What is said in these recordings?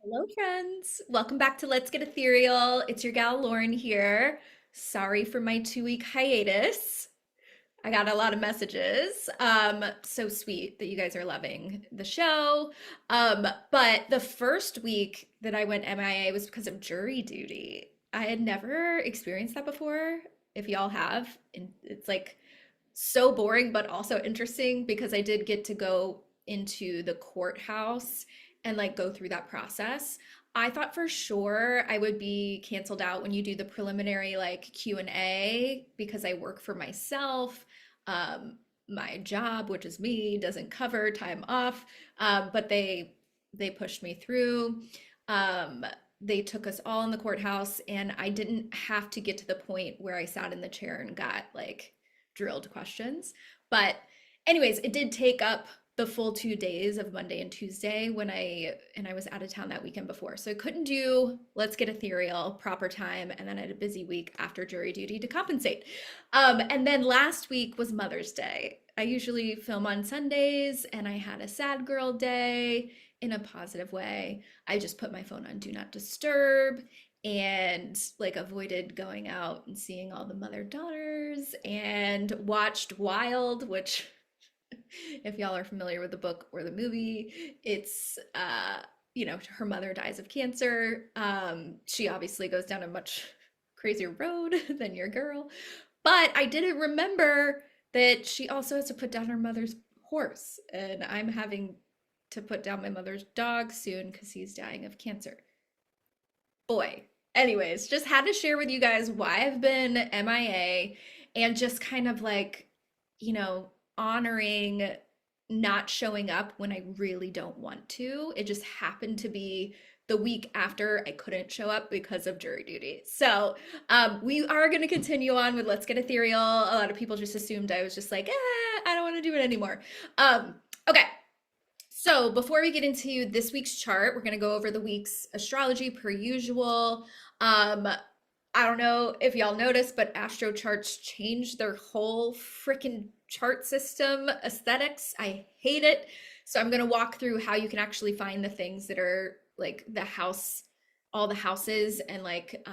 Hello, friends. Welcome back to Let's Get Ethereal. It's your gal Lauren here. Sorry for my 2 week hiatus. I got a lot of messages. So sweet that you guys are loving the show. But the first week that I went MIA was because of jury duty. I had never experienced that before. If y'all have, and it's like so boring, but also interesting because I did get to go into the courthouse and like go through that process. I thought for sure I would be canceled out when you do the preliminary like Q&A because I work for myself. My job, which is me, doesn't cover time off, but they pushed me through. Um, they took us all in the courthouse, and I didn't have to get to the point where I sat in the chair and got like drilled questions. But anyways, it did take up the full 2 days of Monday and Tuesday when I was out of town that weekend before. So I couldn't do Let's Get Ethereal proper time, and then I had a busy week after jury duty to compensate. And then last week was Mother's Day. I usually film on Sundays, and I had a sad girl day in a positive way. I just put my phone on Do Not Disturb and like avoided going out and seeing all the mother daughters and watched Wild, which if y'all are familiar with the book or the movie, it's her mother dies of cancer. She obviously goes down a much crazier road than your girl, but I didn't remember that she also has to put down her mother's horse, and I'm having to put down my mother's dog soon because he's dying of cancer. Boy. Anyways, just had to share with you guys why I've been MIA and just kind of like, you know, honoring not showing up when I really don't want to. It just happened to be the week after I couldn't show up because of jury duty. So we are going to continue on with Let's Get Ethereal. A lot of people just assumed I was just like, I don't want to do it anymore. Okay. So before we get into this week's chart, we're going to go over the week's astrology per usual. I don't know if y'all noticed, but astro charts changed their whole freaking chart system aesthetics. I hate it. So I'm going to walk through how you can actually find the things that are like the house, all the houses, and like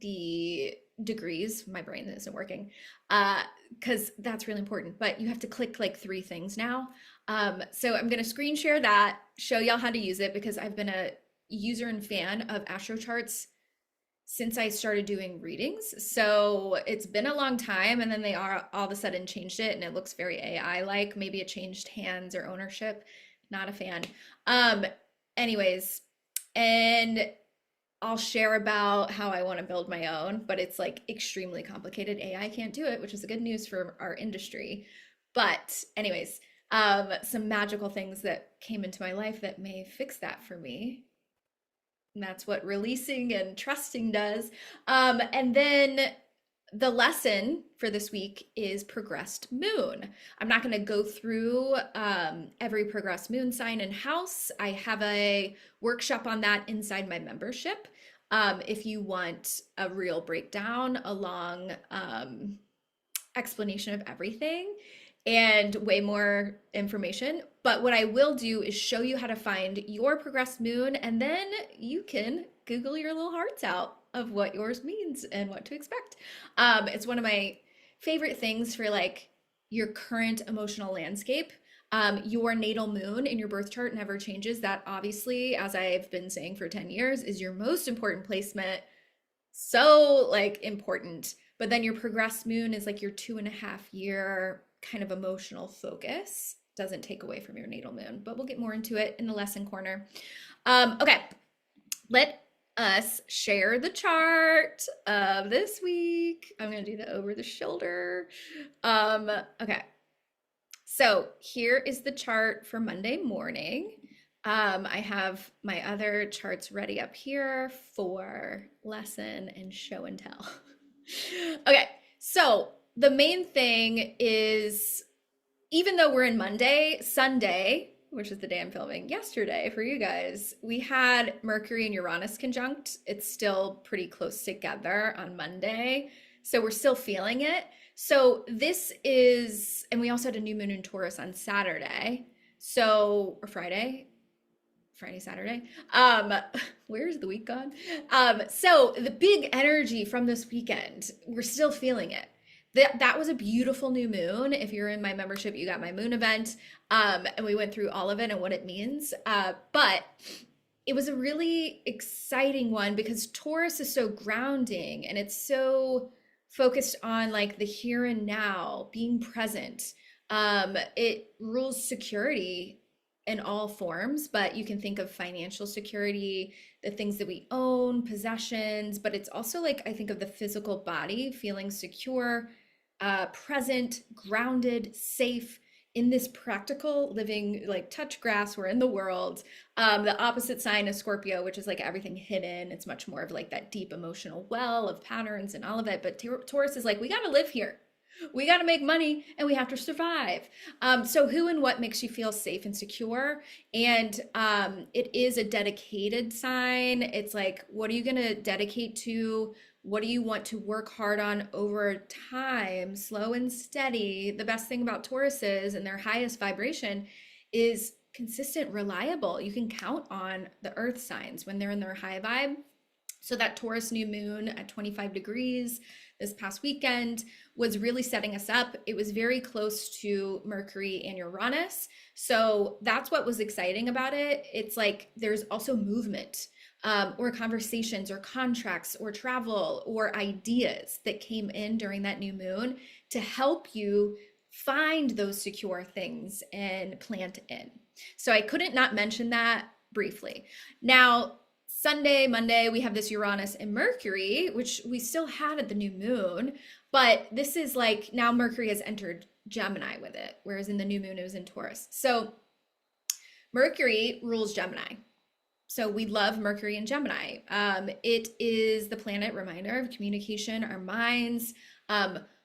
the degrees. My brain isn't working because that's really important. But you have to click like 3 things now. So I'm going to screen share that, show y'all how to use it because I've been a user and fan of astro charts since I started doing readings. So it's been a long time, and then they are all of a sudden changed it and it looks very AI like. Maybe it changed hands or ownership. Not a fan. Anyways, and I'll share about how I want to build my own, but it's like extremely complicated. AI can't do it, which is a good news for our industry. But anyways, some magical things that came into my life that may fix that for me. And that's what releasing and trusting does. And then the lesson for this week is progressed moon. I'm not going to go through every progressed moon sign and house. I have a workshop on that inside my membership. If you want a real breakdown, a long explanation of everything, and way more information. But what I will do is show you how to find your progressed moon, and then you can Google your little hearts out of what yours means and what to expect. It's one of my favorite things for like your current emotional landscape. Your natal moon in your birth chart never changes. That obviously, as I've been saying for 10 years, is your most important placement. So like important. But then your progressed moon is like your 2.5 year kind of emotional focus. Doesn't take away from your natal moon, but we'll get more into it in the lesson corner. Okay, let us share the chart of this week. I'm gonna do the over the shoulder. Okay, so here is the chart for Monday morning. I have my other charts ready up here for lesson and show and tell. Okay, so the main thing is, even though we're in Monday, Sunday, which is the day I'm filming yesterday for you guys, we had Mercury and Uranus conjunct. It's still pretty close together on Monday. So we're still feeling it. So this is, and we also had a new moon in Taurus on Saturday. So, or Friday. Friday, Saturday. Um, where's the week gone? So the big energy from this weekend, we're still feeling it. That was a beautiful new moon. If you're in my membership, you got my moon event. And we went through all of it and what it means. But it was a really exciting one because Taurus is so grounding and it's so focused on like the here and now, being present. It rules security in all forms, but you can think of financial security, the things that we own, possessions, but it's also like I think of the physical body feeling secure, present, grounded, safe in this practical living, like touch grass, we're in the world. The opposite sign is Scorpio, which is like everything hidden. It's much more of like that deep emotional well of patterns and all of it. But Taurus is like, we got to live here. We got to make money and we have to survive. So who and what makes you feel safe and secure? And it is a dedicated sign. It's like, what are you going to dedicate to? What do you want to work hard on over time, slow and steady? The best thing about Tauruses and their highest vibration is consistent, reliable. You can count on the earth signs when they're in their high vibe. So that Taurus new moon at 25 degrees this past weekend was really setting us up. It was very close to Mercury and Uranus. So that's what was exciting about it. It's like there's also movement, or conversations or contracts or travel or ideas that came in during that new moon to help you find those secure things and plant in. So I couldn't not mention that briefly. Now, Sunday, Monday, we have this Uranus and Mercury, which we still had at the new moon, but this is like now Mercury has entered Gemini with it, whereas in the new moon it was in Taurus. So Mercury rules Gemini. So we love Mercury and Gemini. It is the planet reminder of communication, our minds.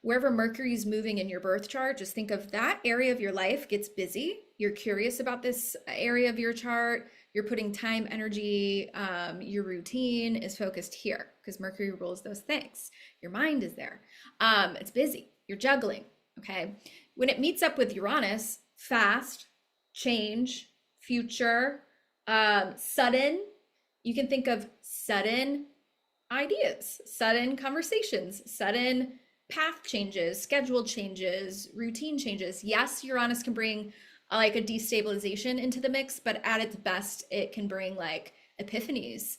Wherever Mercury is moving in your birth chart, just think of that area of your life gets busy. You're curious about this area of your chart. You're putting time, energy, your routine is focused here because Mercury rules those things. Your mind is there. It's busy. You're juggling, okay? When it meets up with Uranus, fast, change, future, sudden, you can think of sudden ideas, sudden conversations, sudden path changes, schedule changes, routine changes. Yes, Uranus can bring like a destabilization into the mix, but at its best, it can bring like epiphanies.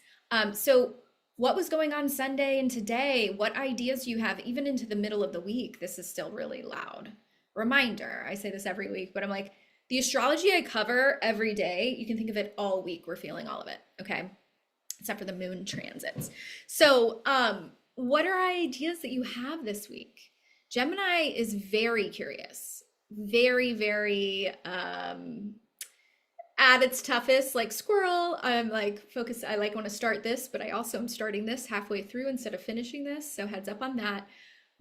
So what was going on Sunday and today? What ideas you have even into the middle of the week? This is still really loud. Reminder, I say this every week, but I'm like, the astrology I cover every day, you can think of it all week. We're feeling all of it, okay? Except for the moon transits. So what are ideas that you have this week? Gemini is very curious, very, very at its toughest, like squirrel. I'm like focused. I like want to start this, but I also am starting this halfway through instead of finishing this. So heads up on that.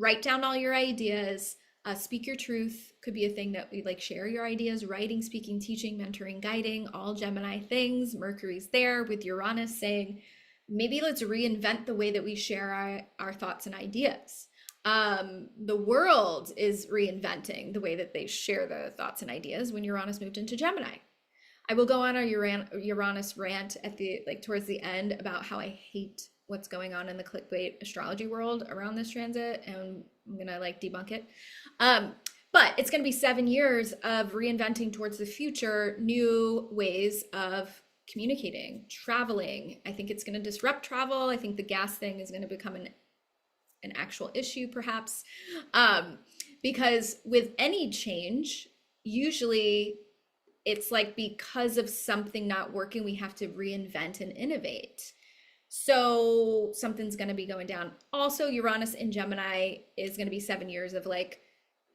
Write down all your ideas. Speak your truth could be a thing that we like share your ideas, writing, speaking, teaching, mentoring, guiding, all Gemini things. Mercury's there with Uranus saying, maybe let's reinvent the way that we share our thoughts and ideas. The world is reinventing the way that they share the thoughts and ideas when Uranus moved into Gemini. I will go on a Uranus rant at the towards the end about how I hate what's going on in the clickbait astrology world around this transit, and I'm gonna debunk it. But it's gonna be 7 years of reinventing towards the future, new ways of communicating, traveling. I think it's gonna disrupt travel. I think the gas thing is gonna become an actual issue perhaps, because with any change, usually it's like because of something not working, we have to reinvent and innovate. So something's going to be going down. Also, Uranus in Gemini is going to be 7 years of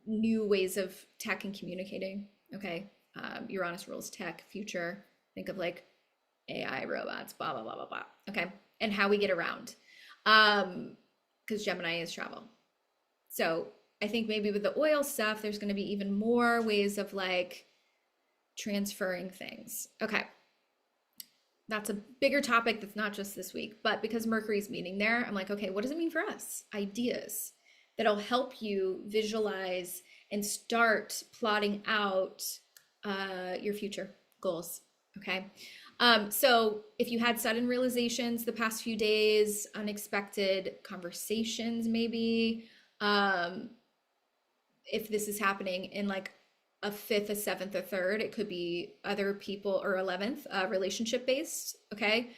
new ways of tech and communicating. Okay. Uranus rules tech, future. Think of AI, robots, blah, blah, blah, blah, blah. Okay. And how we get around. Because Gemini is travel. So I think maybe with the oil stuff, there's going to be even more ways of transferring things. Okay. That's a bigger topic that's not just this week, but because Mercury's meeting there, I'm okay, what does it mean for us? Ideas that'll help you visualize and start plotting out your future goals. Okay. So if you had sudden realizations the past few days, unexpected conversations, maybe, um, if this is happening in like a fifth, a seventh, a third, it could be other people or 11th, relationship based. Okay.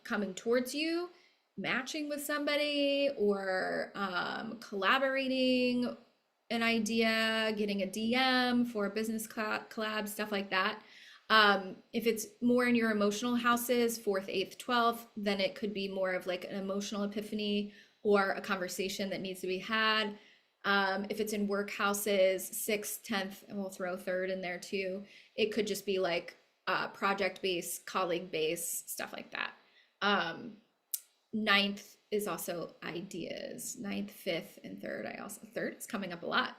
Coming towards you, matching with somebody, or collaborating an idea, getting a DM for a business collab, stuff like that. If it's more in your emotional houses, fourth, eighth, 12th, then it could be more of like an emotional epiphany or a conversation that needs to be had. If it's in work houses, sixth, 10th, and we'll throw third in there too, it could just be like project based, colleague based, stuff like that. Um, Ninth is also ideas. Ninth, fifth, and third. Third is coming up a lot.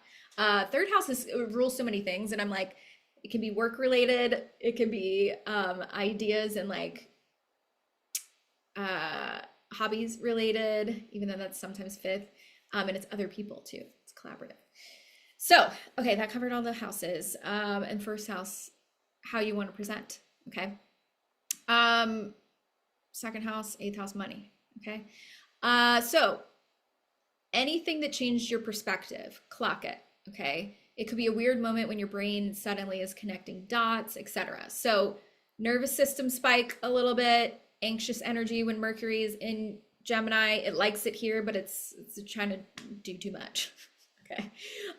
Third house rules so many things, and I'm like, it can be work related, it can be ideas and like hobbies related, even though that's sometimes fifth. And it's other people too. It's collaborative. So, okay, that covered all the houses. And first house, how you want to present. Okay. Second house, eighth house, money. Okay. So anything that changed your perspective, clock it. Okay. It could be a weird moment when your brain suddenly is connecting dots, etc. So nervous system spike a little bit, anxious energy when Mercury is in Gemini. It likes it here, but it's trying to do too much. Okay.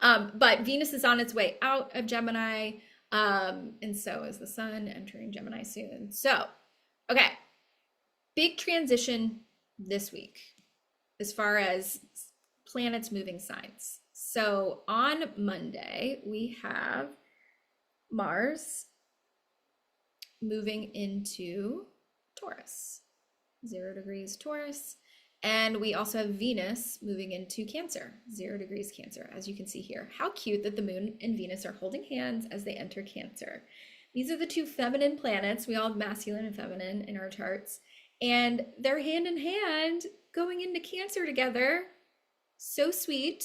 But Venus is on its way out of Gemini. And so is the sun entering Gemini soon. So, okay. Big transition this week as far as planets moving signs. So on Monday, we have Mars moving into Taurus, 0 degrees Taurus. And we also have Venus moving into Cancer, 0 degrees Cancer, as you can see here. How cute that the moon and Venus are holding hands as they enter Cancer. These are the two feminine planets. We all have masculine and feminine in our charts. And they're hand in hand going into Cancer together. So sweet.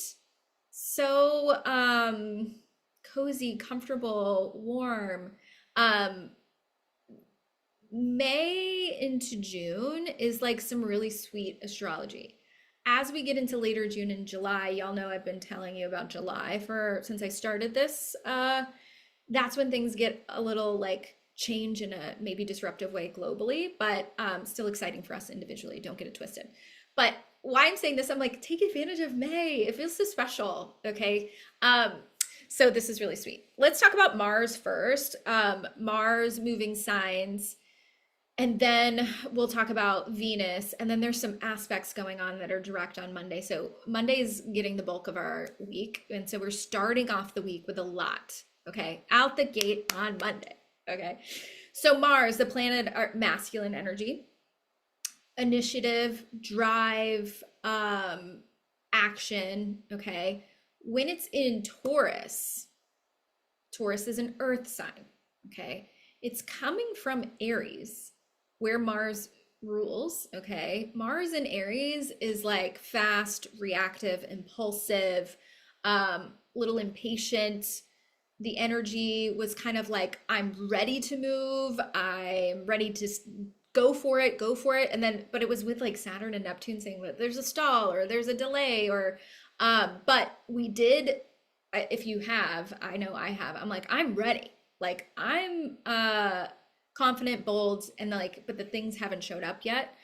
So cozy, comfortable, warm. May into June is like some really sweet astrology. As we get into later June and July, y'all know I've been telling you about July since I started this. That's when things get a little like change in a maybe disruptive way globally, but still exciting for us individually. Don't get it twisted. But why I'm saying this, I'm like, take advantage of May. It feels so special. Okay. So this is really sweet. Let's talk about Mars first. Mars moving signs. And then we'll talk about Venus. And then there's some aspects going on that are direct on Monday. So Monday is getting the bulk of our week. And so we're starting off the week with a lot. Okay. Out the gate on Monday. Okay. So Mars, the planet, masculine energy, initiative, drive, action. Okay. When it's in Taurus, Taurus is an earth sign. Okay. It's coming from Aries, where Mars rules. Okay. Mars in Aries is like fast, reactive, impulsive, little impatient. The energy was kind of like, I'm ready to move. I'm ready to go for it. And then, but it was with like Saturn and Neptune saying that there's a stall or there's a delay or, but we did, if you have, I know I have, I'm like, I'm ready. Like I'm, confident, bold, and like, but the things haven't showed up yet.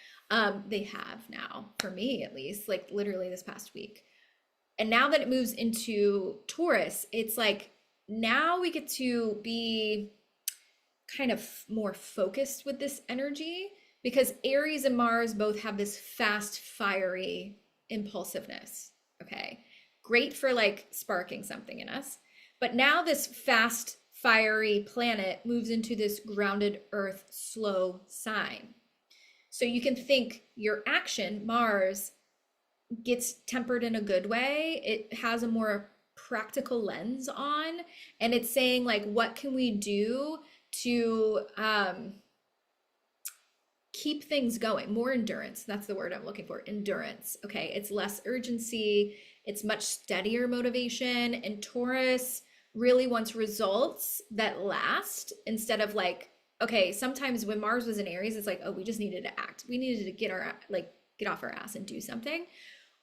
They have now, for me at least, like literally this past week. And now that it moves into Taurus, it's like, now we get to be kind of more focused with this energy because Aries and Mars both have this fast, fiery impulsiveness. Okay. Great for like sparking something in us. But now this fast, fiery planet moves into this grounded earth, slow sign. So you can think your action, Mars, gets tempered in a good way. It has a more practical lens on, and it's saying like, what can we do to keep things going? More endurance. That's the word I'm looking for. Endurance. Okay. It's less urgency. It's much steadier motivation. And Taurus really wants results that last instead of like okay, sometimes when Mars was in Aries, it's like, oh, we just needed to act. We needed to get off our ass and do something.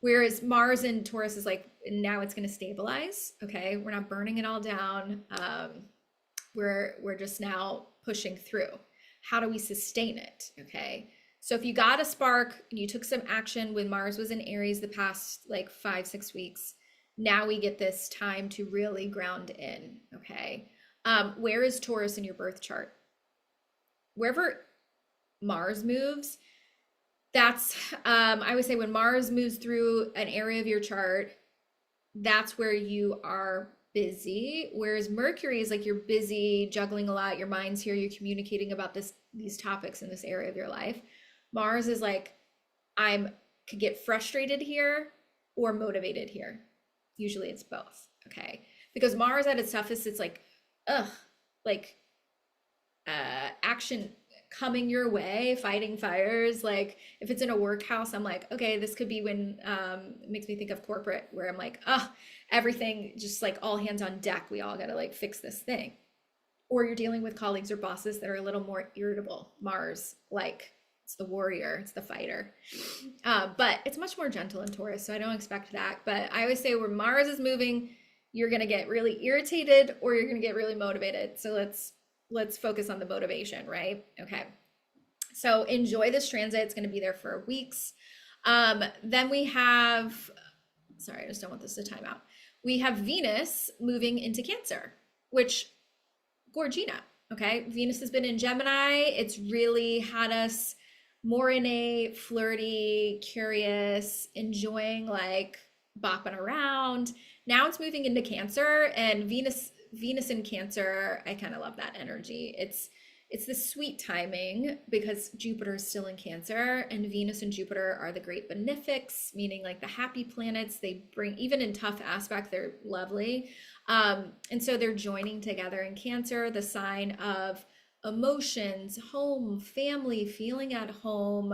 Whereas Mars in Taurus is like, now it's going to stabilize. Okay, we're not burning it all down. We're just now pushing through. How do we sustain it? Okay, so if you got a spark and you took some action when Mars was in Aries the past like 5-6 weeks, now we get this time to really ground in. Okay, where is Taurus in your birth chart? Wherever Mars moves, that's I would say when Mars moves through an area of your chart, that's where you are busy. Whereas Mercury is like you're busy juggling a lot, your mind's here, you're communicating about these topics in this area of your life. Mars is like, I'm could get frustrated here or motivated here. Usually it's both. Okay, because Mars at its toughest, it's like, ugh, like action coming your way, fighting fires. Like if it's in a workhouse, I'm like, okay, this could be when it makes me think of corporate, where I'm like, oh, everything just like all hands on deck. We all got to like fix this thing. Or you're dealing with colleagues or bosses that are a little more irritable. Mars, like it's the warrior, it's the fighter. But it's much more gentle in Taurus, so I don't expect that. But I always say where Mars is moving, you're gonna get really irritated or you're gonna get really motivated. So let's focus on the motivation, right? Okay. So enjoy this transit. It's going to be there for weeks. Then we have, sorry, I just don't want this to time out. We have Venus moving into Cancer, which, Gorgina, okay? Venus has been in Gemini. It's really had us more in a flirty, curious, enjoying like bopping around. Now it's moving into Cancer, and Venus in Cancer, I kind of love that energy. It's the sweet timing because Jupiter is still in Cancer, and Venus and Jupiter are the great benefics, meaning like the happy planets. They bring, even in tough aspect, they're lovely. And so they're joining together in Cancer, the sign of emotions, home, family, feeling at home,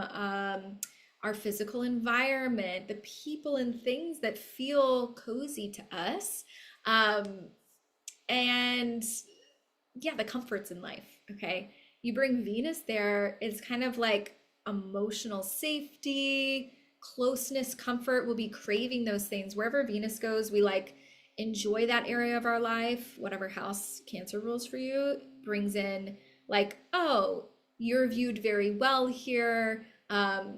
our physical environment, the people and things that feel cozy to us. And yeah, the comforts in life. Okay, you bring Venus there, it's kind of like emotional safety, closeness, comfort. We'll be craving those things wherever Venus goes. We like enjoy that area of our life. Whatever house Cancer rules for you brings in like, oh, you're viewed very well here.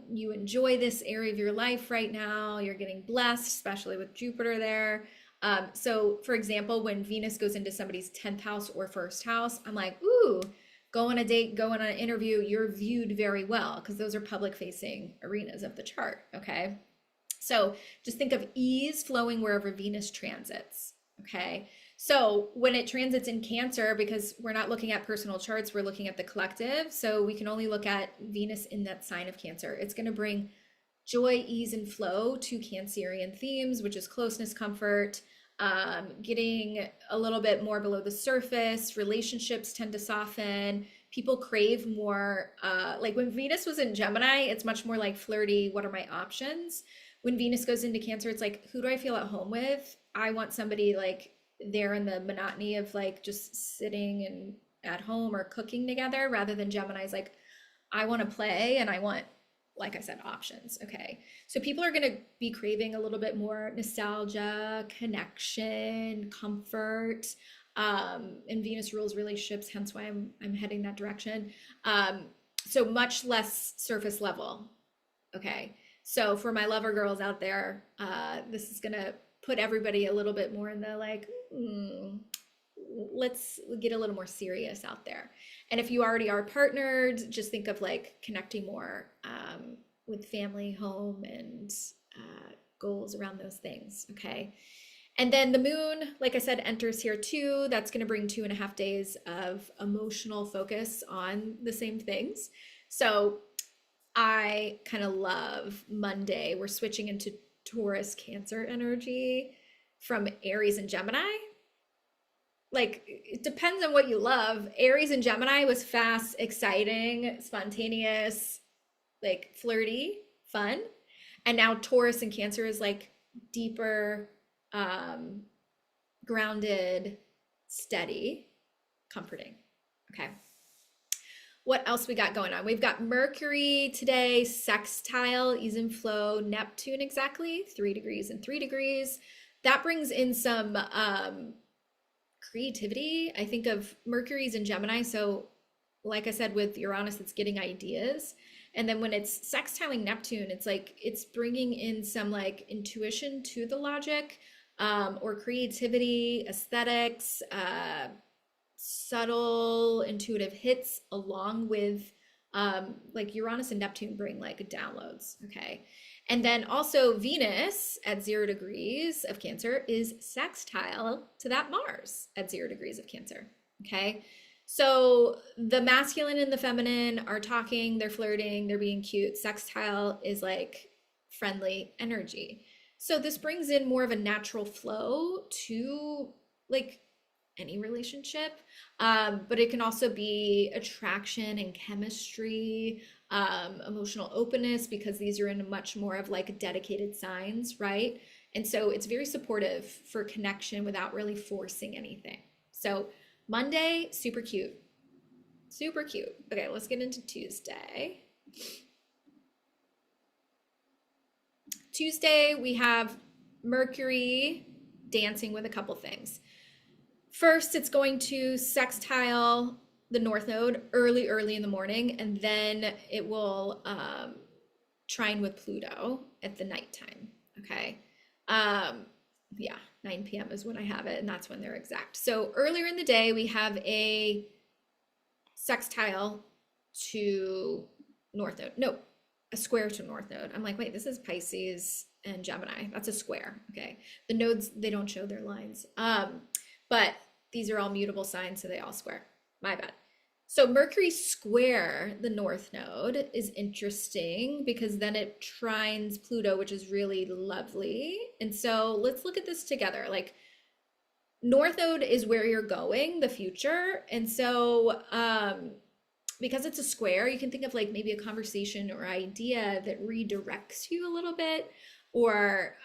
You enjoy this area of your life right now. You're getting blessed, especially with Jupiter there. So for example, when Venus goes into somebody's 10th house or first house, I'm like, ooh, go on a date, go on an interview, you're viewed very well, because those are public facing arenas of the chart. Okay. So just think of ease flowing wherever Venus transits. Okay. So when it transits in Cancer, because we're not looking at personal charts, we're looking at the collective. So we can only look at Venus in that sign of Cancer. It's going to bring joy, ease, and flow to Cancerian themes, which is closeness, comfort, getting a little bit more below the surface. Relationships tend to soften. People crave more. Like when Venus was in Gemini, it's much more like flirty. What are my options? When Venus goes into Cancer, it's like, who do I feel at home with? I want somebody like there in the monotony of like just sitting and at home or cooking together, rather than Gemini's like, I want to play and I want, like I said, options. Okay. So people are going to be craving a little bit more nostalgia, connection, comfort. And Venus rules relationships, hence why I'm heading that direction. So much less surface level. Okay. So for my lover girls out there, this is going to put everybody a little bit more in the like, let's get a little more serious out there. And if you already are partnered, just think of like connecting more with family, home, and goals around those things. Okay. And then the moon, like I said, enters here too. That's going to bring 2.5 days of emotional focus on the same things. So I kind of love Monday. We're switching into Taurus Cancer energy from Aries and Gemini. Like, it depends on what you love. Aries and Gemini was fast, exciting, spontaneous, like flirty, fun. And now Taurus and Cancer is like deeper, grounded, steady, comforting. Okay. what else we got going on? We've got Mercury today, sextile, ease and flow, Neptune exactly, 3 degrees and 3 degrees. That brings in some creativity. I think of Mercury's in Gemini. So, like I said, with Uranus, it's getting ideas. And then when it's sextiling Neptune, it's like it's bringing in some like intuition to the logic, or creativity, aesthetics, subtle intuitive hits, along with like Uranus and Neptune bring like downloads. Okay. And then also Venus at 0 degrees of Cancer is sextile to that Mars at 0 degrees of Cancer. Okay. So the masculine and the feminine are talking, they're flirting, they're being cute. Sextile is like friendly energy. So this brings in more of a natural flow to like any relationship, but it can also be attraction and chemistry, emotional openness, because these are in much more of like dedicated signs, right? And so it's very supportive for connection without really forcing anything. So Monday, super cute. Super cute. Okay, let's get into Tuesday. Tuesday, we have Mercury dancing with a couple things. First, it's going to sextile the North Node early in the morning, and then it will trine with Pluto at the nighttime. Okay. Yeah, 9 p.m. is when I have it, and that's when they're exact. So earlier in the day, we have a sextile to North Node. No, a square to North Node. I'm like, wait, this is Pisces and Gemini. That's a square. Okay. The nodes, they don't show their lines. But these are all mutable signs, so they all square. My bad. So Mercury square the North Node is interesting because then it trines Pluto, which is really lovely. And so let's look at this together. Like North Node is where you're going, the future. And so because it's a square, you can think of like maybe a conversation or idea that redirects you a little bit, or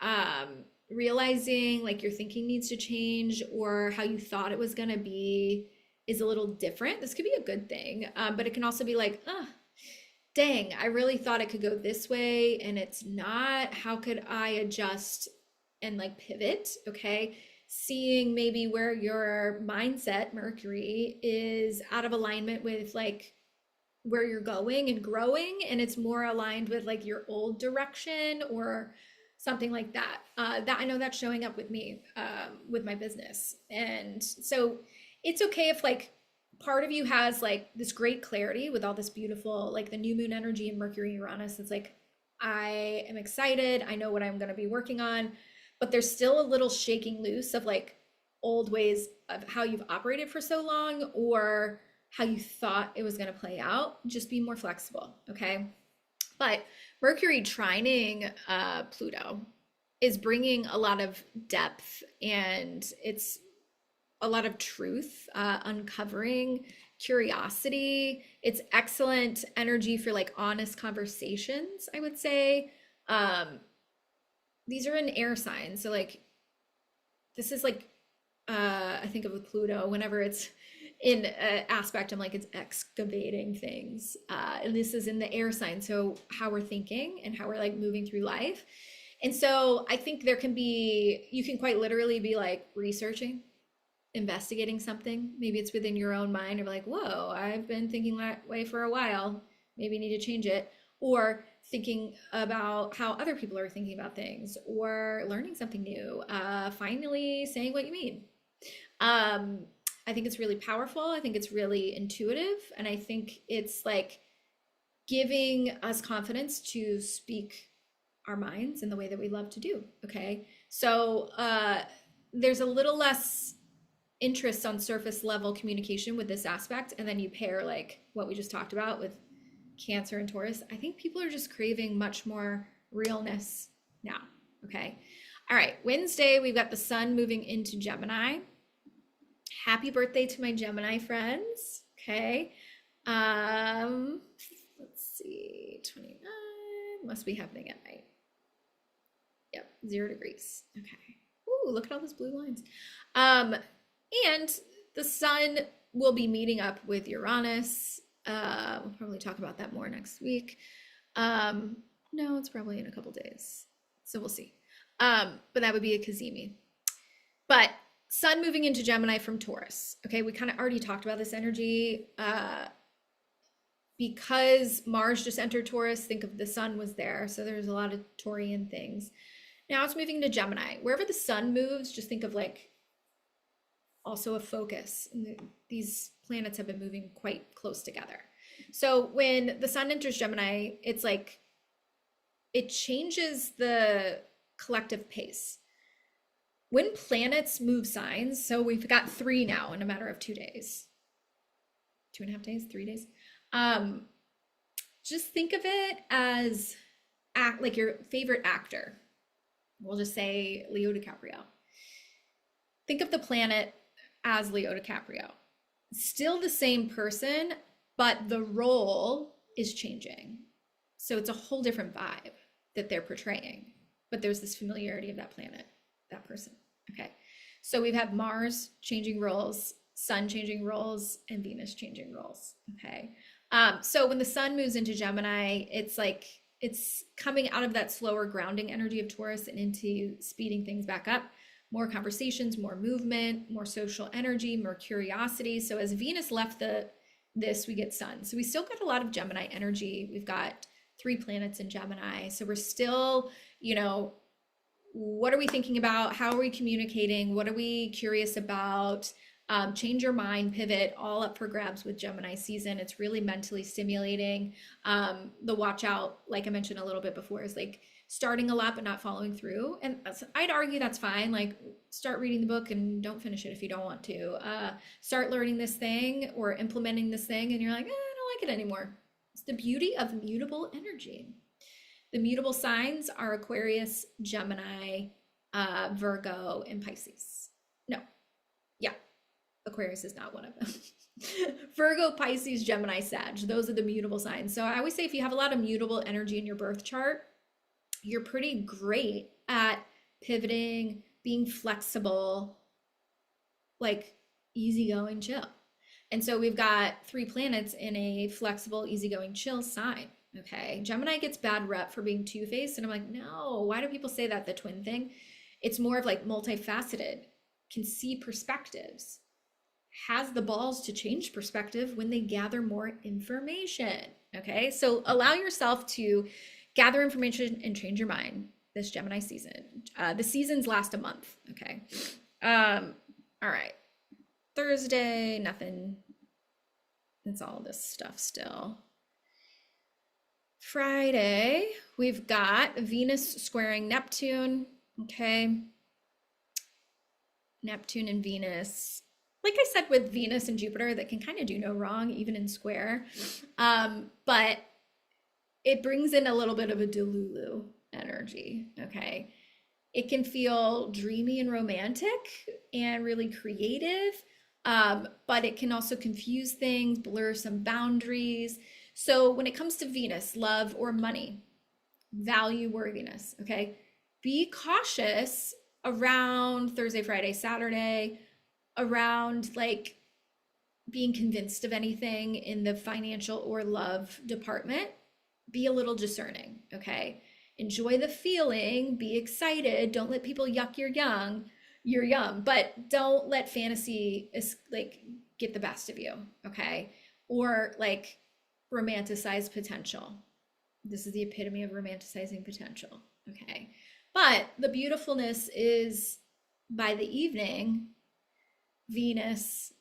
realizing like your thinking needs to change, or how you thought it was going to be is a little different. This could be a good thing, but it can also be like, dang, I really thought it could go this way and it's not. How could I adjust and like pivot? Okay. Seeing maybe where your mindset, Mercury, is out of alignment with like where you're going and growing, and it's more aligned with like your old direction or something like that. That I know that's showing up with me, with my business. And so it's okay if like part of you has like this great clarity with all this beautiful, like the new moon energy in Mercury Uranus. It's like, I am excited. I know what I'm going to be working on, but there's still a little shaking loose of like old ways of how you've operated for so long, or how you thought it was going to play out. Just be more flexible. Okay. But Mercury trining Pluto is bringing a lot of depth, and it's a lot of truth, uncovering curiosity. It's excellent energy for like honest conversations, I would say. These are in air signs. So like, this is like, I think of with Pluto, whenever it's in aspect, I'm like, it's excavating things. And this is in the air sign. So how we're thinking and how we're like moving through life. And so I think there can be, you can quite literally be like researching, investigating something. Maybe it's within your own mind, or like, whoa, I've been thinking that way for a while. Maybe need to change it. Or thinking about how other people are thinking about things, or learning something new. Finally saying what you mean. I think it's really powerful. I think it's really intuitive. And I think it's like giving us confidence to speak our minds in the way that we love to do. Okay. So there's a little less interest on surface level communication with this aspect. And then you pair like what we just talked about with Cancer and Taurus. I think people are just craving much more realness now. Okay. All right. Wednesday, we've got the sun moving into Gemini. Happy birthday to my Gemini friends. Okay. Let's see, 29 must be happening at night. Yep, 0 degrees. Okay. Ooh, look at all those blue lines. And the sun will be meeting up with Uranus We'll probably talk about that more next week. Um, no, it's probably in a couple days. So we'll see. But that would be a Kazemi. But Sun moving into Gemini from Taurus. Okay, we kind of already talked about this energy. Because Mars just entered Taurus, think of the Sun was there. So there's a lot of Taurian things. Now it's moving to Gemini. Wherever the Sun moves, just think of like also a focus. And these planets have been moving quite close together. So when the Sun enters Gemini, it's like it changes the collective pace. When planets move signs, so we've got 3 now in a matter of 2 days, 2.5 days, 3 days. Just think of it as like your favorite actor. We'll just say Leo DiCaprio. Think of the planet as Leo DiCaprio. Still the same person, but the role is changing. So it's a whole different vibe that they're portraying. But there's this familiarity of that planet, that person. Okay. So we've had Mars changing roles, Sun changing roles, and Venus changing roles. Okay. So when the Sun moves into Gemini, it's like it's coming out of that slower grounding energy of Taurus and into speeding things back up. More conversations, more movement, more social energy, more curiosity. So as Venus left this, we get Sun. So we still got a lot of Gemini energy. We've got 3 planets in Gemini. So we're still, what are we thinking about? How are we communicating? What are we curious about? Change your mind, pivot, all up for grabs with Gemini season. It's really mentally stimulating. The watch out, like I mentioned a little bit before, is like starting a lot but not following through. And I'd argue that's fine. Like start reading the book and don't finish it if you don't want to. Start learning this thing or implementing this thing and you're like, I don't like it anymore. It's the beauty of mutable energy. The mutable signs are Aquarius, Gemini, Virgo, and Pisces. No, yeah. Aquarius is not one of them. Virgo, Pisces, Gemini, Sag. Those are the mutable signs. So I always say if you have a lot of mutable energy in your birth chart, you're pretty great at pivoting, being flexible, like easygoing, chill. And so we've got 3 planets in a flexible, easygoing, chill sign. Okay. Gemini gets bad rep for being two-faced. And I'm like, no, why do people say that? The twin thing? It's more of like multifaceted, can see perspectives, has the balls to change perspective when they gather more information. Okay. So allow yourself to gather information and change your mind this Gemini season. The seasons last a month. Okay. All right. Thursday, nothing. It's all this stuff still. Friday, we've got Venus squaring Neptune. Okay. Neptune and Venus. Like I said with Venus and Jupiter, that can kind of do no wrong, even in square. But it brings in a little bit of a Delulu energy, okay? It can feel dreamy and romantic and really creative, but it can also confuse things, blur some boundaries. So when it comes to Venus, love or money, value worthiness, okay? Be cautious around Thursday, Friday, Saturday, around like being convinced of anything in the financial or love department. Be a little discerning, okay? Enjoy the feeling, be excited. Don't let people yuck your young. You're young, but don't let fantasy like get the best of you, okay? Or like romanticize potential. This is the epitome of romanticizing potential, okay? But the beautifulness is by the evening, Venus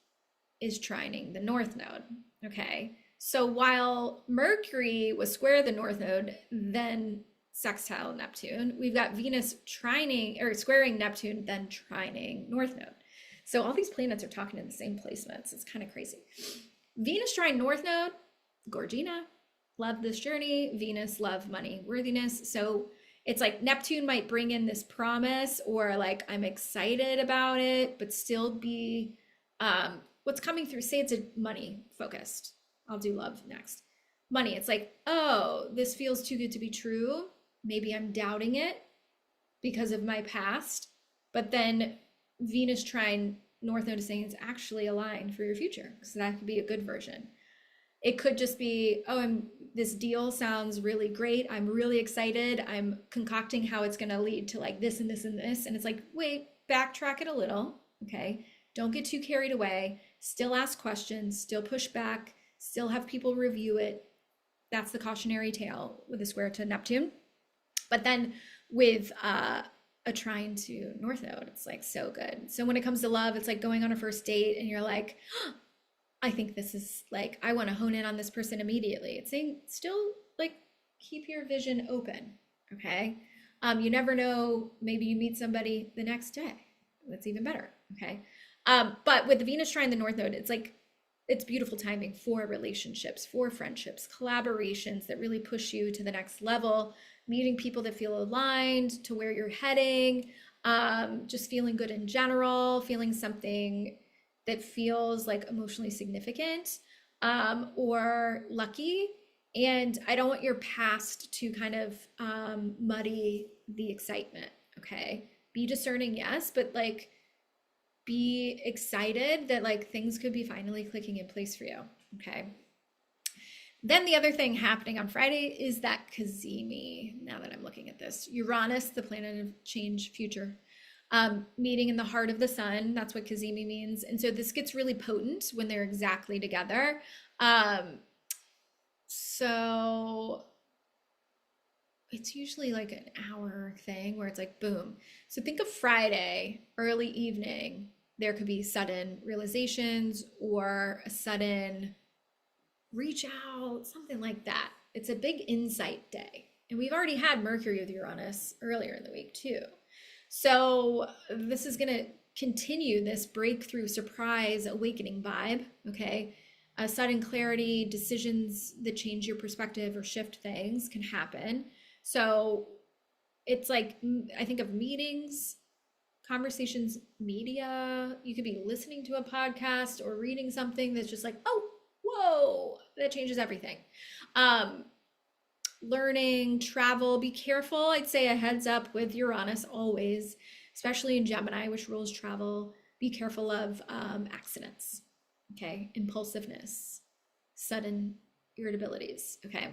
is trining the North Node, okay? So while Mercury was square the North Node, then sextile Neptune, we've got Venus trining or squaring Neptune, then trining North Node. So all these planets are talking in the same placements. It's kind of crazy. Venus trine North Node, Gorgina, love this journey. Venus, love, money, worthiness. So it's like Neptune might bring in this promise or like I'm excited about it, but still be what's coming through. Say it's a money focused. I'll do love next. Money. It's like, oh, this feels too good to be true. Maybe I'm doubting it because of my past. But then Venus trine North Node is saying it's actually aligned for your future. So that could be a good version. It could just be, oh, this deal sounds really great. I'm really excited. I'm concocting how it's going to lead to like this and this and this. And it's like, wait, backtrack it a little. Okay. Don't get too carried away. Still ask questions, still push back, still have people review it. That's the cautionary tale with a square to Neptune. But then with a trine to North Node, it's like so good. So when it comes to love, it's like going on a first date and you're like, oh, I think this is like, I want to hone in on this person immediately. It's saying still like keep your vision open. Okay. You never know, maybe you meet somebody the next day. That's even better. Okay. But with the Venus trine the North Node, it's like, it's beautiful timing for relationships, for friendships, collaborations that really push you to the next level, meeting people that feel aligned to where you're heading, just feeling good in general, feeling something that feels like emotionally significant, or lucky. And I don't want your past to kind of muddy the excitement. Okay. Be discerning, yes, but like be excited that like things could be finally clicking in place for you. Okay. Then the other thing happening on Friday is that Cazimi, now that I'm looking at this, Uranus, the planet of change, future, meeting in the heart of the sun. That's what Cazimi means. And so this gets really potent when they're exactly together. So it's usually like an hour thing where it's like, boom. So think of Friday, early evening, there could be sudden realizations or a sudden reach out, something like that. It's a big insight day. And we've already had Mercury with Uranus earlier in the week too. So this is going to continue this breakthrough, surprise, awakening vibe. Okay. A sudden clarity, decisions that change your perspective or shift things can happen. So it's like, I think of meetings, conversations, media. You could be listening to a podcast or reading something that's just like, oh, whoa, that changes everything. Learning, travel, be careful. I'd say a heads up with Uranus always, especially in Gemini, which rules travel. Be careful of accidents, okay? Impulsiveness, sudden irritabilities, okay?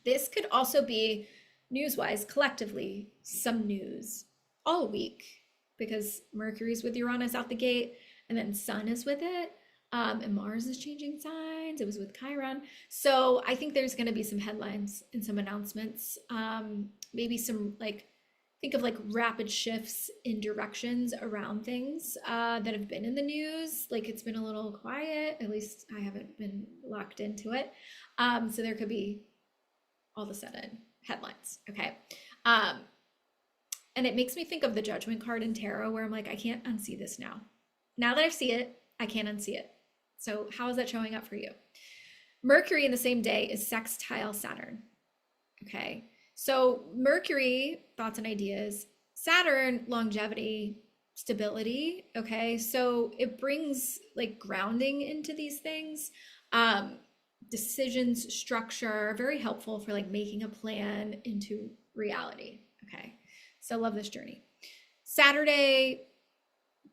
This could also be news-wise, collectively, some news all week because Mercury's with Uranus out the gate and then Sun is with it. And Mars is changing signs. It was with Chiron. So I think there's going to be some headlines and some announcements. Maybe some like, think of like rapid shifts in directions around things that have been in the news. Like it's been a little quiet. At least I haven't been locked into it. So there could be all of a sudden headlines. Okay. And it makes me think of the Judgment card in tarot where I'm like, I can't unsee this now. Now that I see it, I can't unsee it. So how is that showing up for you? Mercury in the same day is sextile Saturn. Okay. So Mercury, thoughts and ideas. Saturn, longevity, stability. Okay. So it brings like grounding into these things. Decisions, structure, very helpful for like making a plan into reality. Okay. So love this journey. Saturday,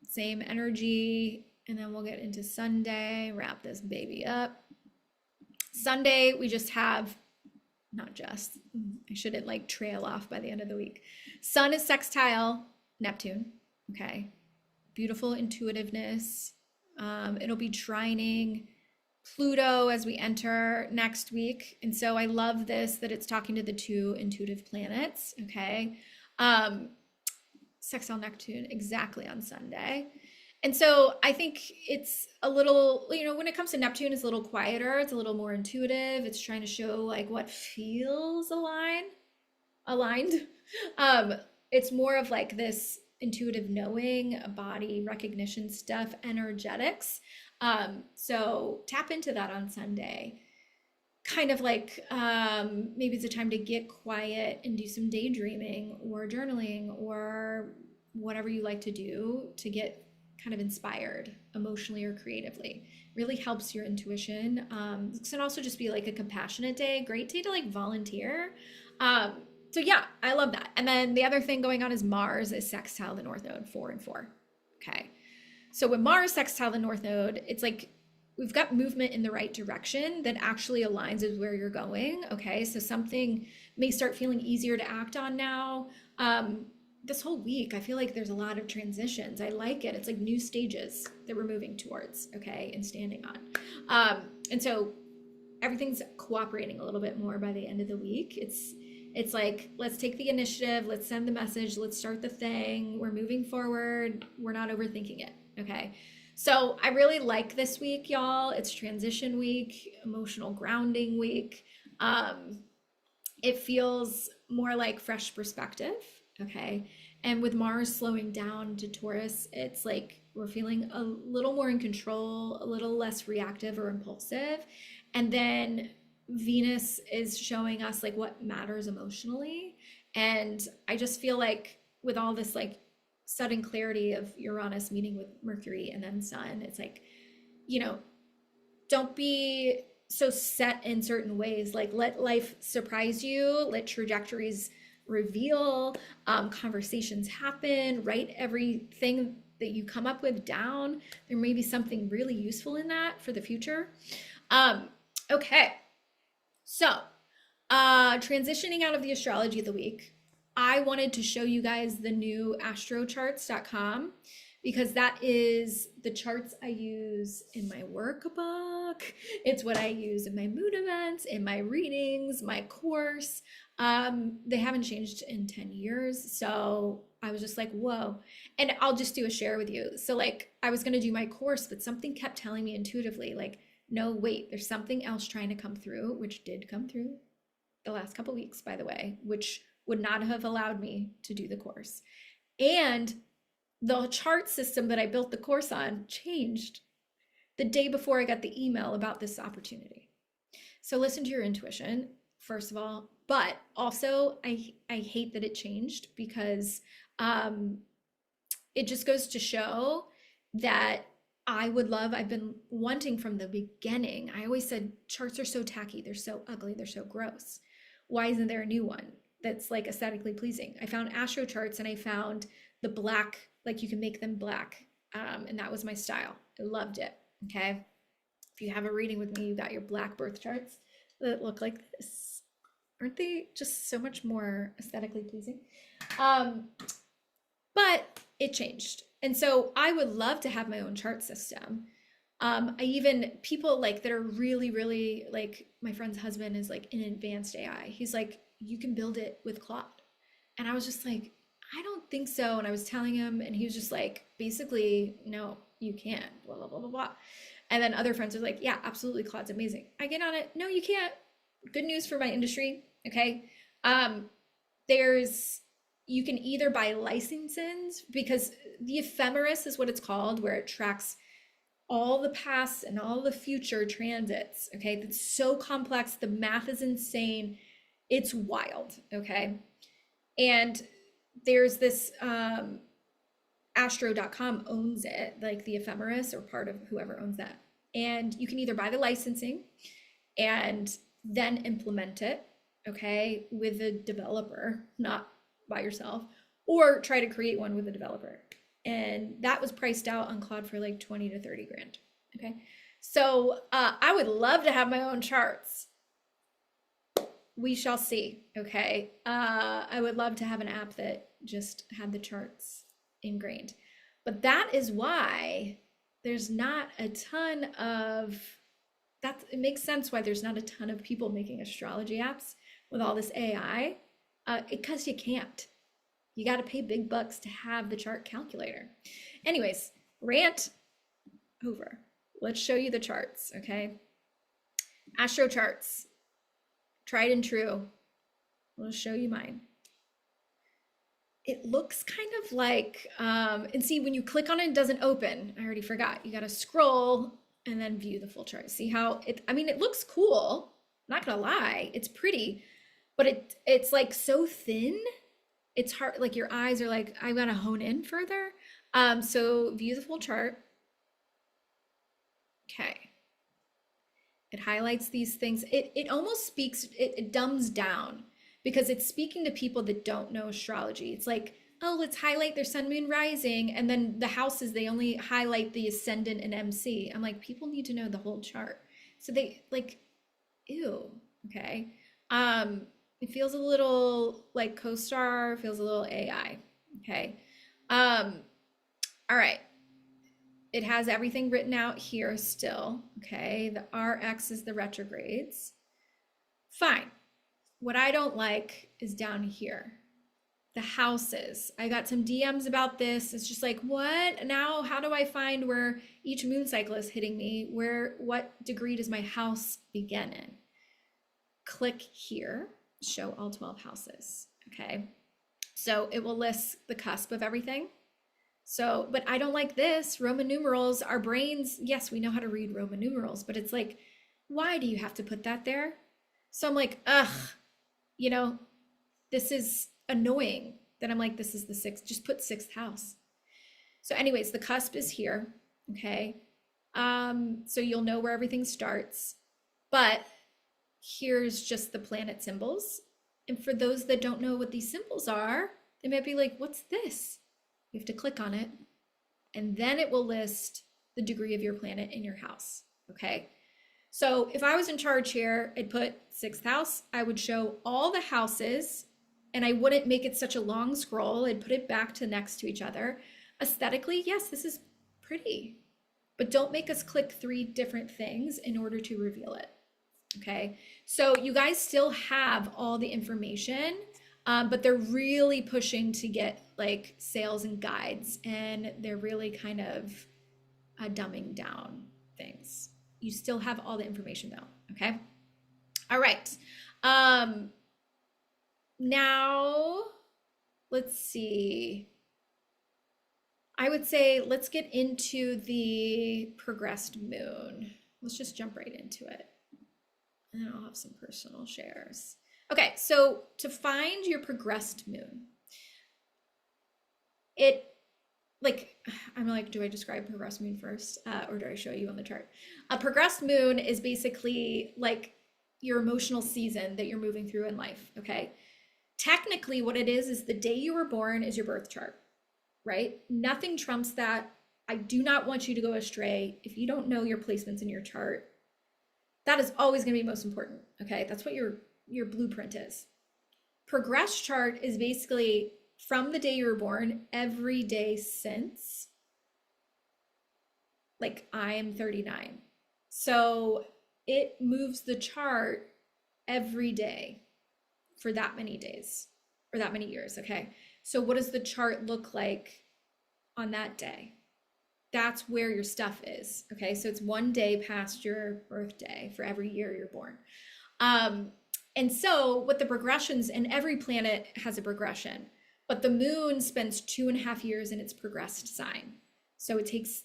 same energy. And then we'll get into Sunday, wrap this baby up. Sunday, we just have, not just, I shouldn't like trail off by the end of the week. Sun is sextile Neptune, okay? Beautiful intuitiveness. It'll be trining Pluto as we enter next week. And so I love this, that it's talking to the two intuitive planets, okay? Sextile Neptune exactly on Sunday. And so I think it's a little, you know, when it comes to Neptune, it's a little quieter. It's a little more intuitive. It's trying to show like what feels aligned. It's more of like this intuitive knowing, body recognition stuff, energetics. So tap into that on Sunday. Kind of like maybe it's a time to get quiet and do some daydreaming or journaling or whatever you like to do to get kind of inspired emotionally or creatively. Really helps your intuition. It can also just be like a compassionate day, great day to like volunteer. So yeah, I love that. And then the other thing going on is Mars is sextile the North Node, 4 and 4. Okay. So when Mars sextile the North Node, it's like we've got movement in the right direction that actually aligns with where you're going. Okay, so something may start feeling easier to act on now. This whole week, I feel like there's a lot of transitions. I like it. It's like new stages that we're moving towards, okay, and standing on. And so everything's cooperating a little bit more by the end of the week. It's like, let's take the initiative, let's send the message, let's start the thing. We're moving forward. We're not overthinking it, okay? So I really like this week, y'all. It's transition week, emotional grounding week. It feels more like fresh perspective, okay? And with Mars slowing down to Taurus, it's like we're feeling a little more in control, a little less reactive or impulsive. And then Venus is showing us like what matters emotionally. And I just feel like with all this like sudden clarity of Uranus meeting with Mercury and then Sun, it's like, don't be so set in certain ways. Like let life surprise you, let trajectories reveal, conversations happen, write everything that you come up with down. There may be something really useful in that for the future. Okay, so transitioning out of the astrology of the week, I wanted to show you guys the new astrocharts.com because that is the charts I use in my workbook. It's what I use in my mood events, in my readings, my course. They haven't changed in 10 years. So I was just like, whoa. And I'll just do a share with you. So like I was going to do my course, but something kept telling me intuitively, like, no, wait, there's something else trying to come through, which did come through the last couple of weeks, by the way, which would not have allowed me to do the course. And the chart system that I built the course on changed the day before I got the email about this opportunity. So listen to your intuition, first of all, but also I hate that it changed because it just goes to show that I've been wanting from the beginning. I always said charts are so tacky, they're so ugly, they're so gross. Why isn't there a new one that's like aesthetically pleasing? I found astro charts and I found the black, like you can make them black. And that was my style. I loved it. Okay. If you have a reading with me, you got your black birth charts that look like this. Aren't they just so much more aesthetically pleasing? But it changed. And so I would love to have my own chart system. People like that are really, really like my friend's husband is like an advanced AI. He's like, you can build it with Claude. And I was just like, I don't think so. And I was telling him and he was just like, basically, no, you can't, blah, blah, blah, blah, blah. And then other friends are like, yeah, absolutely. Claude's amazing. I get on it. No, you can't. Good news for my industry. Okay. You can either buy licenses because the ephemeris is what it's called, where it tracks all the past and all the future transits. Okay. That's so complex. The math is insane. It's wild. Okay. And there's this, astro.com owns it, like the ephemeris or part of whoever owns that. And you can either buy the licensing and then implement it, okay, with a developer, not by yourself, or try to create one with a developer. And that was priced out on Claude for like 20 to 30 grand. Okay. So I would love to have my own charts. We shall see. Okay. I would love to have an app that just had the charts ingrained. But that is why there's not a ton of that. It makes sense why there's not a ton of people making astrology apps with all this AI, because you can't. You got to pay big bucks to have the chart calculator. Anyways, rant over. Let's show you the charts, okay? Astro charts, tried and true. I'll show you mine. It looks kind of like, and see when you click on it, it doesn't open. I already forgot. You got to scroll and then view the full chart. See how it looks cool. I'm not gonna lie, it's pretty, but it's like so thin. It's hard, like your eyes are like, I gotta hone in further. So view the full chart. Okay. It highlights these things. It almost speaks, it dumbs down because it's speaking to people that don't know astrology. It's like oh, let's highlight their sun, moon, rising. And then the houses, they only highlight the ascendant and MC. I'm like, people need to know the whole chart. So they like, ew, okay. It feels a little like co-star, feels a little AI, okay. Um, all right. It has everything written out here still, okay. The RX is the retrogrades. Fine. What I don't like is down here, the houses. I got some DMs about this. It's just like, what? Now, how do I find where each moon cycle is hitting me? What degree does my house begin in? Click here, show all 12 houses, okay? So it will list the cusp of everything. So, but I don't like this. Roman numerals, our brains, yes, we know how to read Roman numerals, but it's like, why do you have to put that there? So I'm like, ugh, this is annoying. Then I'm like, this is the sixth, just put sixth house. So anyways, the cusp is here, okay? So you'll know where everything starts, but here's just the planet symbols. And for those that don't know what these symbols are, they might be like, what's this? You have to click on it, and then it will list the degree of your planet in your house, okay? So if I was in charge here, I'd put sixth house, I would show all the houses, and I wouldn't make it such a long scroll. I'd put it back to next to each other. Aesthetically, yes, this is pretty, but don't make us click 3 different things in order to reveal it, okay? So you guys still have all the information, but they're really pushing to get like sales and guides, and they're really kind of dumbing down things. You still have all the information though, okay? All right. Now, let's see. I would say let's get into the progressed moon. Let's just jump right into it. And then I'll have some personal shares. Okay, so to find your progressed moon, I'm like, do I describe progressed moon first, or do I show you on the chart? A progressed moon is basically like your emotional season that you're moving through in life, okay? Technically, what it is the day you were born is your birth chart, right? Nothing trumps that. I do not want you to go astray. If you don't know your placements in your chart, that is always going to be most important, okay? That's what your blueprint is. Progress chart is basically from the day you were born, every day since. Like, I am 39. So it moves the chart every day for that many days or that many years, okay? So what does the chart look like on that day? That's where your stuff is, okay? So it's one day past your birthday for every year you're born. And so what the progressions, and every planet has a progression, but the moon spends 2.5 years in its progressed sign. So it takes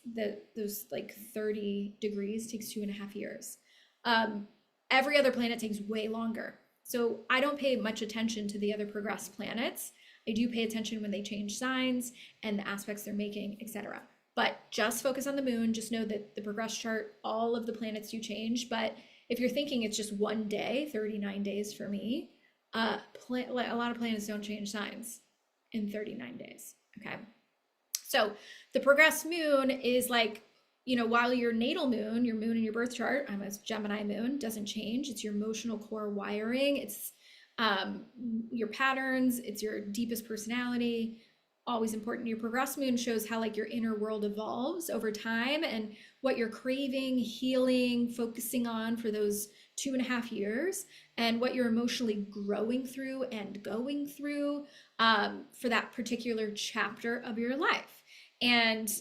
those like 30 degrees takes 2.5 years. Every other planet takes way longer. So I don't pay much attention to the other progressed planets. I do pay attention when they change signs and the aspects they're making, etc. But just focus on the moon. Just know that the progress chart, all of the planets do change. But if you're thinking it's just one day, 39 days for me, a lot of planets don't change signs in 39 days, okay? So the progressed moon is like, while your natal moon, your moon in your birth chart, I'm a Gemini moon, doesn't change. It's your emotional core wiring. It's your patterns. It's your deepest personality. Always important. Your progressed moon shows how like your inner world evolves over time and what you're craving, healing, focusing on for those 2.5 years, and what you're emotionally growing through and going through for that particular chapter of your life. And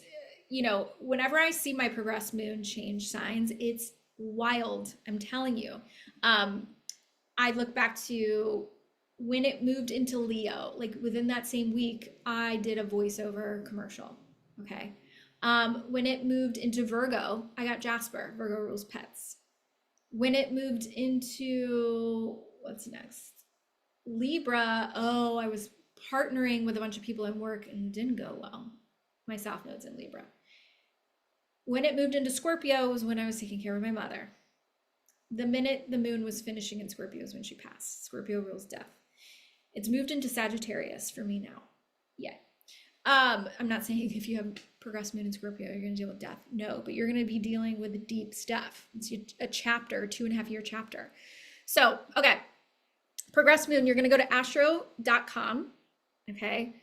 whenever I see my progressed moon change signs, it's wild. I'm telling you. I look back to when it moved into Leo, like within that same week, I did a voiceover commercial, okay? When it moved into Virgo, I got Jasper, Virgo Rules Pets. When it moved into, what's next? Libra, I was partnering with a bunch of people in work and it didn't go well. My South Node's in Libra. When it moved into Scorpio was when I was taking care of my mother. The minute the moon was finishing in Scorpio is when she passed. Scorpio rules death. It's moved into Sagittarius for me now. Yeah. I'm not saying if you have progressed moon in Scorpio, you're going to deal with death. No, but you're going to be dealing with deep stuff. It's a chapter, 2.5 year chapter. So, okay. Progressed moon, you're going to go to astro.com. Okay.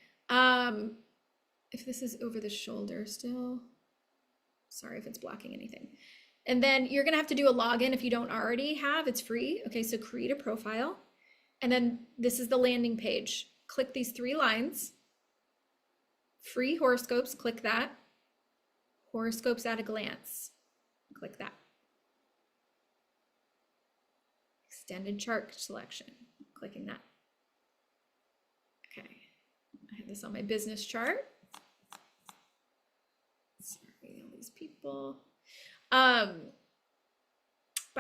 If this is over the shoulder still, sorry if it's blocking anything. And then you're going to have to do a login if you don't already have. It's free. Okay. So create a profile. And then this is the landing page. Click these 3 lines. Free horoscopes, click that. Horoscopes at a glance, click that. Extended chart selection, clicking that. Okay, I have this on my business chart. Sorry, all these people. By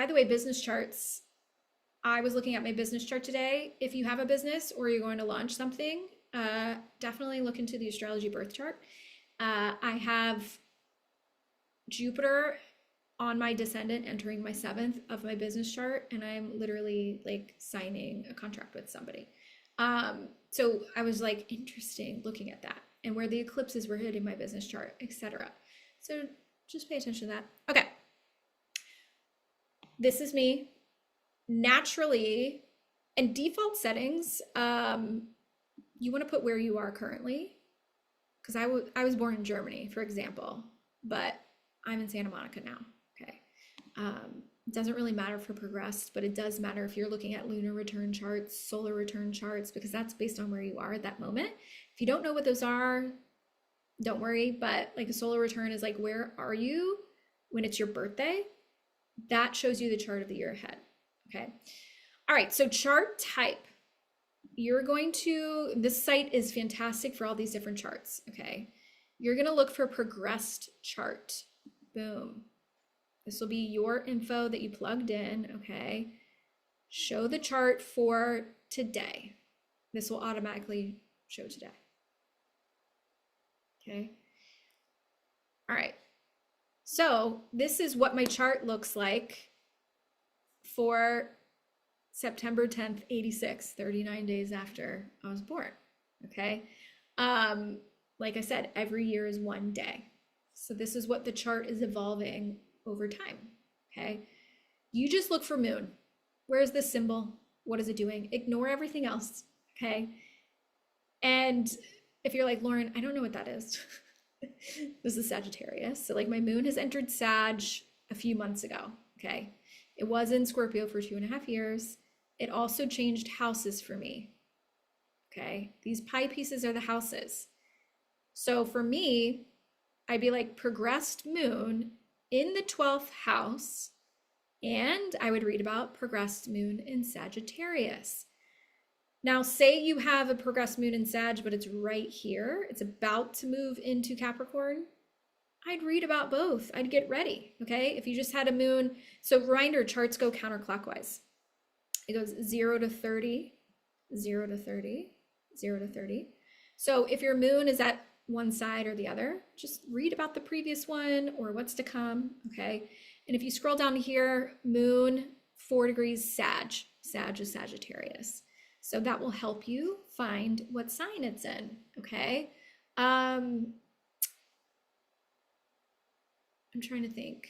the way, business charts, I was looking at my business chart today. If you have a business or you're going to launch something, definitely look into the astrology birth chart. I have Jupiter on my descendant entering my 7th of my business chart, and I'm literally like signing a contract with somebody. So I was like, interesting looking at that and where the eclipses were hitting my business chart, etc. So just pay attention to that. Okay. This is me. Naturally, and default settings, you want to put where you are currently, because I was born in Germany, for example, but I'm in Santa Monica now. Okay. It doesn't really matter for progressed, but it does matter if you're looking at lunar return charts, solar return charts, because that's based on where you are at that moment. If you don't know what those are, don't worry, but like a solar return is like, where are you when it's your birthday? That shows you the chart of the year ahead. Okay. All right. So chart type. You're going to, this site is fantastic for all these different charts. Okay. You're going to look for progressed chart. Boom. This will be your info that you plugged in. Okay. Show the chart for today. This will automatically show today. Okay. All right. So this is what my chart looks like for September 10th, 86, 39 days after I was born. Okay. Like I said, every year is one day. So this is what the chart is evolving over time. Okay. You just look for moon. Where's this symbol? What is it doing? Ignore everything else. Okay. And if you're like, Lauren, I don't know what that is. This is Sagittarius. So like my moon has entered Sag a few months ago. Okay. It was in Scorpio for 2.5 years. It also changed houses for me. Okay. These pie pieces are the houses. So for me, I'd be like progressed moon in the 12th house. And I would read about progressed moon in Sagittarius. Now, say you have a progressed moon in Sag, but it's right here. It's about to move into Capricorn. I'd read about both. I'd get ready, okay? If you just had a moon, so reminder, charts go counterclockwise. It goes 0 to 30, 0 to 30, 0 to 30. So if your moon is at one side or the other, just read about the previous one or what's to come, okay? And if you scroll down to here, moon, 4 degrees Sag. Sag is Sagittarius. So that will help you find what sign it's in, okay? I'm trying to think.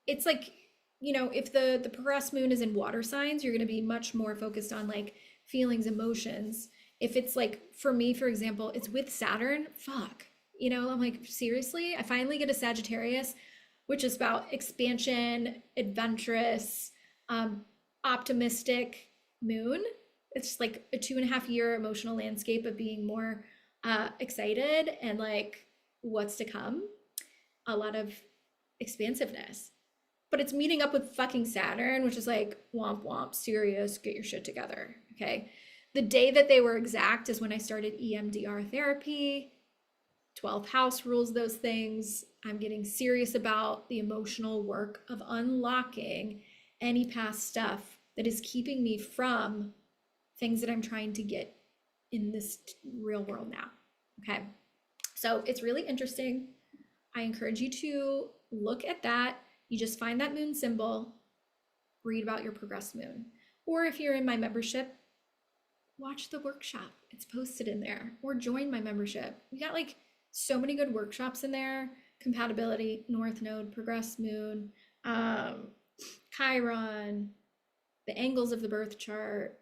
It's like, you know, if the progressed moon is in water signs, you're going to be much more focused on like feelings, emotions. If it's like, for me, for example, it's with Saturn, fuck. You know, I'm like, seriously? I finally get a Sagittarius, which is about expansion, adventurous, optimistic moon. It's like a 2.5 year emotional landscape of being more excited and like what's to come. A lot of expansiveness. But it's meeting up with fucking Saturn, which is like womp womp, serious, get your shit together. Okay. The day that they were exact is when I started EMDR therapy. 12th house rules those things. I'm getting serious about the emotional work of unlocking any past stuff that is keeping me from things that I'm trying to get in this real world now. Okay. So it's really interesting. I encourage you to look at that. You just find that moon symbol, read about your progressed moon. Or if you're in my membership, watch the workshop. It's posted in there. Or join my membership. We got like so many good workshops in there. Compatibility, North Node, Progress Moon, Chiron, the angles of the birth chart,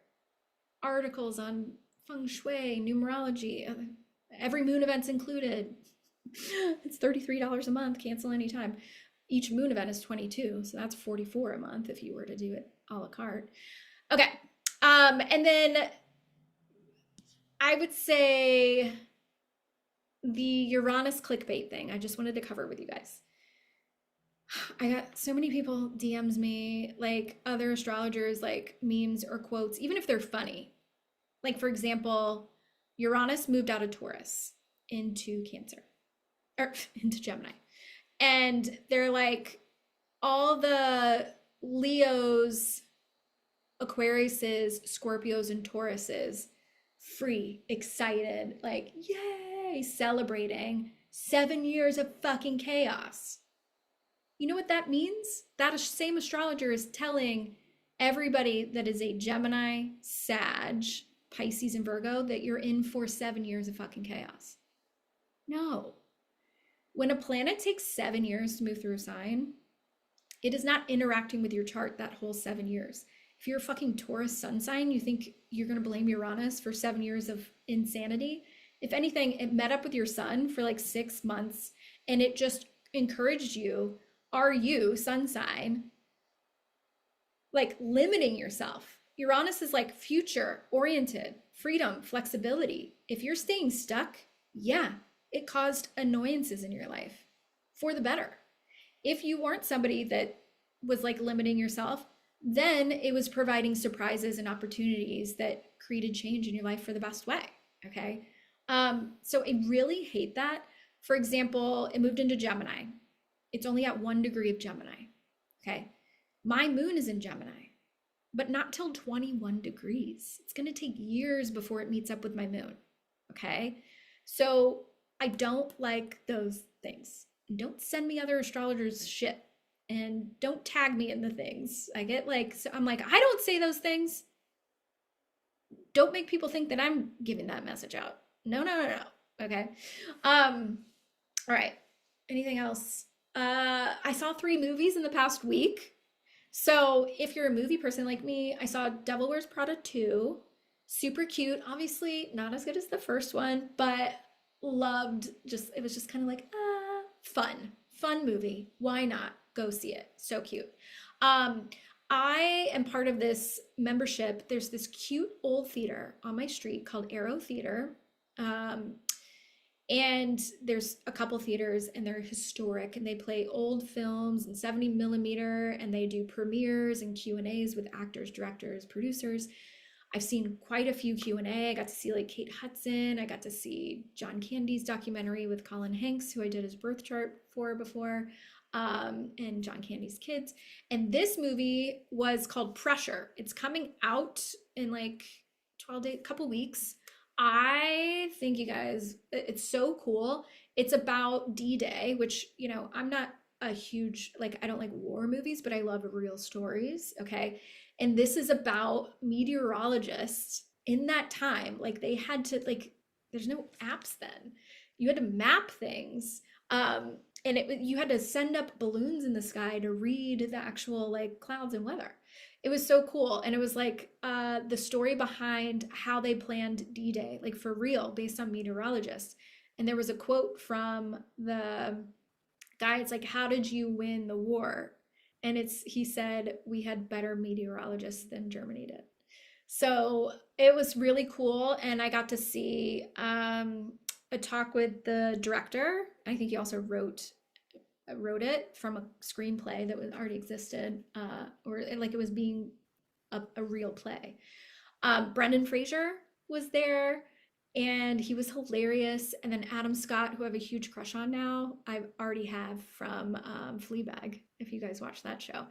articles on feng shui, numerology, every moon event's included. It's $33 a month, cancel anytime. Each moon event is 22, so that's 44 a month if you were to do it a la carte. Okay, and then I would say the Uranus clickbait thing, I just wanted to cover with you guys. I got so many people DMs me, like other astrologers, like memes or quotes, even if they're funny. Like, for example, Uranus moved out of Taurus into Cancer, or into Gemini. And they're like, all the Leos, Aquariuses, Scorpios, and Tauruses, free, excited, like, yay, celebrating 7 years of fucking chaos. You know what that means? That same astrologer is telling everybody that is a Gemini, Sag, Pisces, and Virgo that you're in for 7 years of fucking chaos. No. When a planet takes 7 years to move through a sign, it is not interacting with your chart that whole 7 years. If you're a fucking Taurus sun sign, you think you're going to blame Uranus for 7 years of insanity? If anything, it met up with your sun for like 6 months and it just encouraged you, are you, sun sign, like limiting yourself? Uranus is like future oriented, freedom, flexibility. If you're staying stuck, yeah, it caused annoyances in your life for the better. If you weren't somebody that was like limiting yourself, then it was providing surprises and opportunities that created change in your life for the best way. Okay. So I really hate that. For example, it moved into Gemini. It's only at 1 degree of Gemini. Okay. My moon is in Gemini, but not till 21 degrees. It's going to take years before it meets up with my moon. Okay. So I don't like those things. Don't send me other astrologers shit and don't tag me in the things. I get like, so I'm like, I don't say those things. Don't make people think that I'm giving that message out. No. Okay. All right. Anything else? I saw 3 movies in the past week. So if you're a movie person like me, I saw Devil Wears Prada 2. Super cute. Obviously not as good as the first one, but loved, just, it was just kind of like, fun movie. Why not? Go see it. So cute. I am part of this membership. There's this cute old theater on my street called Arrow Theater. And there's a couple theaters and they're historic and they play old films and 70 millimeter and they do premieres and Q&As with actors, directors, producers. I've seen quite a few Q&A. I got to see like Kate Hudson. I got to see John Candy's documentary with Colin Hanks, who I did his birth chart for before, and John Candy's kids. And this movie was called Pressure. It's coming out in like 12 days, couple weeks. I think you guys, it's so cool. It's about D-Day, which, you know, I'm not a huge, like, I don't like war movies, but I love real stories. Okay. And this is about meteorologists in that time. Like they had to, like, there's no apps then. You had to map things. And you had to send up balloons in the sky to read the actual like clouds and weather. It was so cool. And it was like the story behind how they planned D-Day, like for real, based on meteorologists. And there was a quote from the guy. It's like, how did you win the war? And he said, we had better meteorologists than Germany did. So it was really cool. And I got to see a talk with the director. I think he also wrote it from a screenplay that was already existed, or like it was being a real play. Brendan Fraser was there and he was hilarious. And then Adam Scott, who I have a huge crush on now, I already have from Fleabag, if you guys watch that show.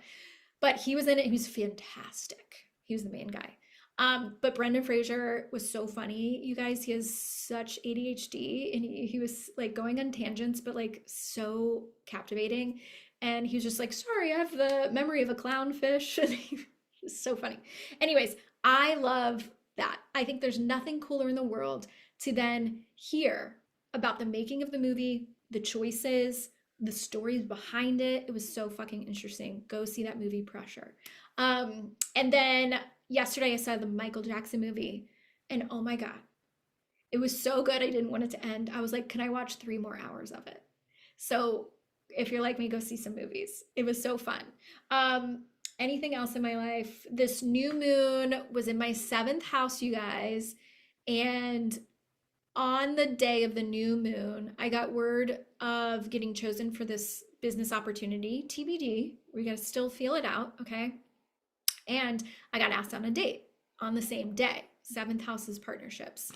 But he was in it. He was fantastic. He was the main guy. But Brendan Fraser was so funny. You guys, he has such ADHD and he was like going on tangents, but like so captivating. And he was just like, sorry, I have the memory of a clownfish. And he was so funny. Anyways, I love that. I think there's nothing cooler in the world to then hear about the making of the movie, the choices, the stories behind it. It was so fucking interesting. Go see that movie, Pressure. And then yesterday I saw the Michael Jackson movie, and oh my God, it was so good. I didn't want it to end. I was like, can I watch 3 more hours of it? So if you're like me, go see some movies. It was so fun. Um, Anything else in my life? This new moon was in my seventh house, you guys. And on the day of the new moon, I got word of getting chosen for this business opportunity, TBD. We got to still feel it out, okay? And I got asked on a date on the same day. Seventh house is partnerships.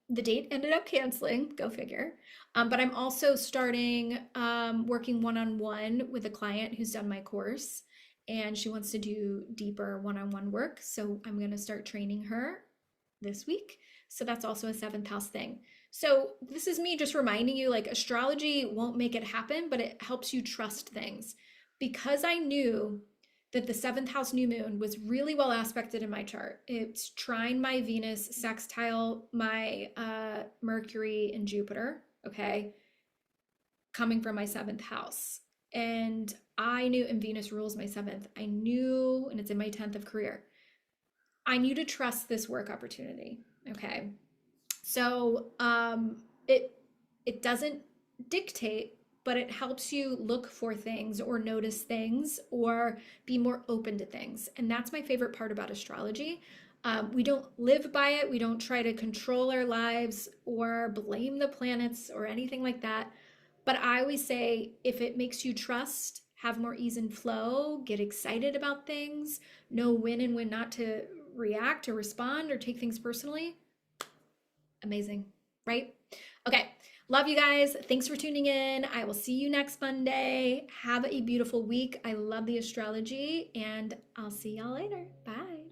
The date ended up canceling, go figure. But I'm also starting working one-on-one with a client who's done my course, and she wants to do deeper one-on-one work. So I'm going to start training her this week. So that's also a seventh house thing. So this is me just reminding you, like, astrology won't make it happen, but it helps you trust things. Because I knew that the seventh house new moon was really well aspected in my chart. It's trine my Venus, sextile my Mercury and Jupiter, okay, coming from my seventh house. And I knew, and Venus rules my seventh, I knew, and it's in my 10th of career, I knew to trust this work opportunity, okay? So it doesn't dictate, but it helps you look for things or notice things or be more open to things. And that's my favorite part about astrology. We don't live by it. We don't try to control our lives or blame the planets or anything like that. But I always say, if it makes you trust, have more ease and flow, get excited about things, know when and when not to react or respond or take things personally, amazing, right? Okay. Love you guys. Thanks for tuning in. I will see you next Monday. Have a beautiful week. I love the astrology, and I'll see y'all later. Bye.